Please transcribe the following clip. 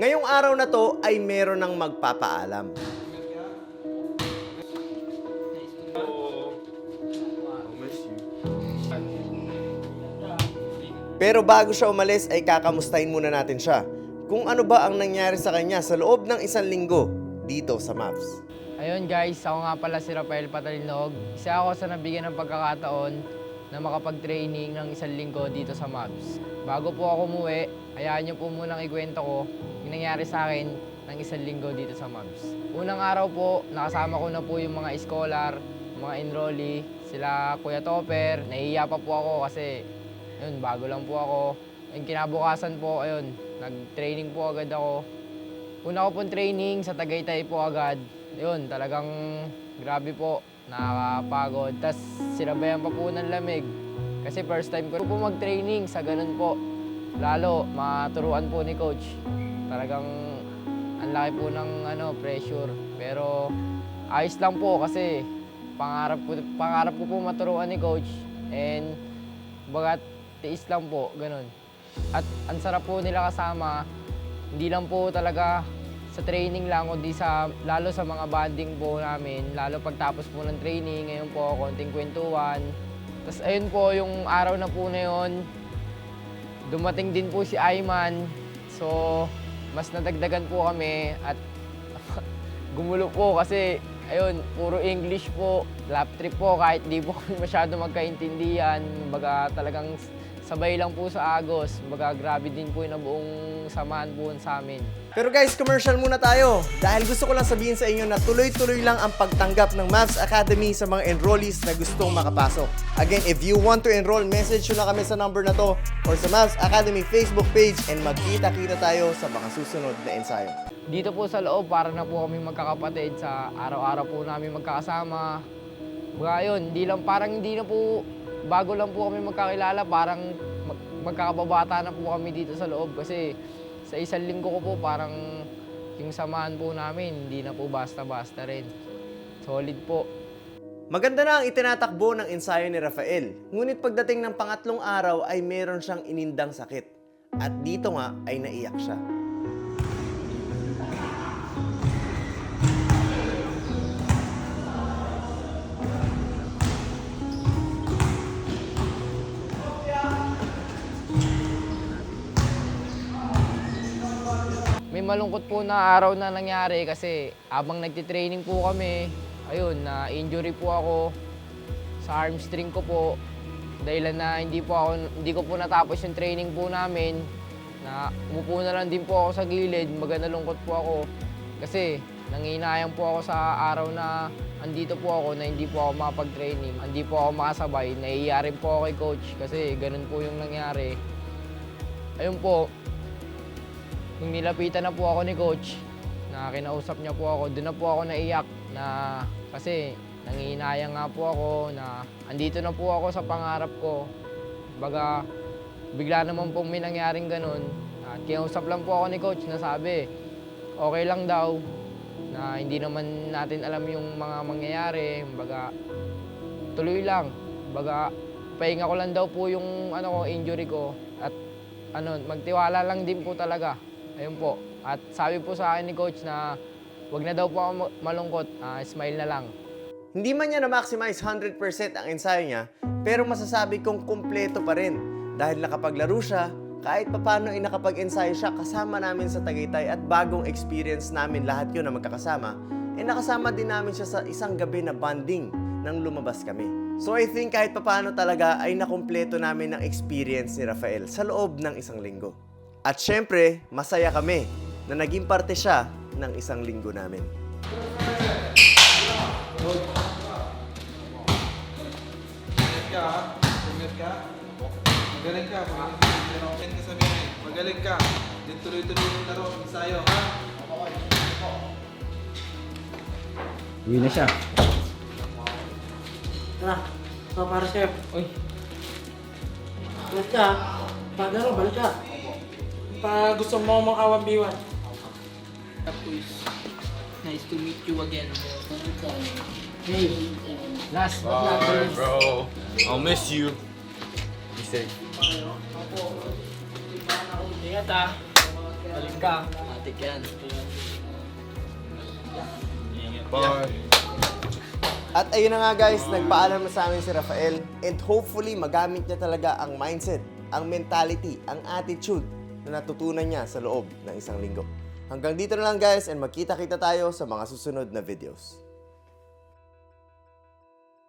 Ngayong araw na to ay meron ng magpapaalam. Pero bago siya umalis ay kakamustahin muna natin siya kung ano ba ang nangyari sa kanya sa loob ng 1 linggo dito sa Mavs. Ayun guys, ako nga pala si Rafael Patalinog. Isa ako sa nabigyan ng pagkakataon na makapag-training ng 1 linggo dito sa Mavs. Bago po ako umuwi, hayaan niyo po munang ikwento ko yung nangyari sa akin ng 1 linggo dito sa Mavs. Unang araw po, nakasama ko na po yung mga scholar, mga enrollee, sila Kuya Topper. Nahihiya pa po ako kasi yun, bago lang po ako. Yung kinabukasan po, ayun, nag-training po agad ako. Una ko pong training sa Tagaytay po agad. Yun, talagang grabe po, nakakapagod. Tapos sinabayan pa po ng lamig. Kasi first time ko po mag-training sa ganun po. Lalo, maturuan po ni Coach. Talagang ang laki po ng pressure. Pero ayos lang po kasi pangarap ko po maturuan ni Coach. And bagat tiis lang po, ganun. At ang sarap po nila kasama, hindi lang po talaga sa training lang, kundi lalo sa mga bonding po namin, lalo pagtapos po ng training, ngayon po, konting kwentuhan. Tapos ayun po, yung araw na po na yun, dumating din po si Ayman. So, mas nadagdagan po kami at gumulo po kasi, ayun, puro English po, lap trip po, kahit di po kami masyado magkaintindihan. Baga talagang sabay lang po sa agos. Baga grabe din po yung nabuong samahan po sa amin. Pero guys, commercial muna tayo. Dahil gusto ko lang sabihin sa inyo na tuloy-tuloy lang ang pagtanggap ng Mavs Academy sa mga enrollees na gustong makapasok. Again, if you want to enroll, message nyo na kami sa number na to or sa Mavs Academy Facebook page and magkita-kita tayo sa mga susunod na ensayo. Dito po sa loob, para na po kami magkakapatid sa araw-araw po namin magkakasama. Baga yun, hindi na po, bago lang po kami magkakilala, parang magkakababata na po kami dito sa loob kasi sa 1 linggo ko po parang yung samahan po namin, hindi na po basta-basta rin. Solid po. Maganda na ang itinatakbo ng ensayo ni Rafael. Ngunit pagdating ng pangatlong araw ay meron siyang inindang sakit. At dito nga ay naiyak siya. May malungkot po na araw na nangyari kasi habang nagtitraining po kami, ayun, na-injury po ako sa hamstring ko po. Dahil na hindi ko po natapos yung training po namin, na umupo na lang din po ako sa gilid, nalungkot po ako. Kasi nanginayang po ako sa araw na andito po ako na hindi po ako makapag-training, hindi po ako makasabay. Nahihiya rin po ako kay Coach kasi ganun po yung nangyari. Ayun po, nung nilapitan na po ako ni Coach, na kinausap niya po ako, doon na po ako naiyak na kasi nangihinayang nga po ako na andito na po ako sa pangarap ko. Baga, bigla naman pong may nangyaring ganun. At kinausap lang po ako ni Coach na sabi, okay lang daw, na hindi naman natin alam yung mga mangyayari. Baga, tuloy lang. Baga, pahinga ko lang daw po yung injury ko. At magtiwala lang din po talaga. Ayun po. At sabi po sa akin ni Coach na wag na daw po ako malungkot, smile na lang. Hindi man niya na-maximize 100% ang ensayo niya, pero masasabi kong kumpleto pa rin. Dahil nakapaglaro siya, kahit papano ay nakapag-ensayo siya kasama namin sa Tagaytay at bagong experience namin lahat yun na magkakasama, nakasama din namin siya sa isang gabi na bonding nang lumabas kami. So I think kahit papano talaga ay nakumpleto namin ang experience ni Rafael sa loob ng 1 linggo. At syempre, masaya kami na naging parte siya ng 1 linggo namin. Magaling ka. Magaling ka sabihin. Magaling ka. Din tuloy-tuloy yung laro. Ensayo, ha? Uwi na siya. Tara, para chef. Uy, Balik ka. Paglaro, balik ka. Pa gusto mo mong awang-biwan. Tapos, nice to meet you again. Hey, last but not Bye, least. bro. I'll miss you. Be safe. ingat ah. Balik ka. Matik yan. At ayun na nga guys, nagpaalam na sa amin si Rafael and hopefully magamit niya talaga ang mindset, ang mentality, ang attitude na natutunan niya sa loob ng isang linggo. Hanggang dito na lang guys and magkita-kita tayo sa mga susunod na videos.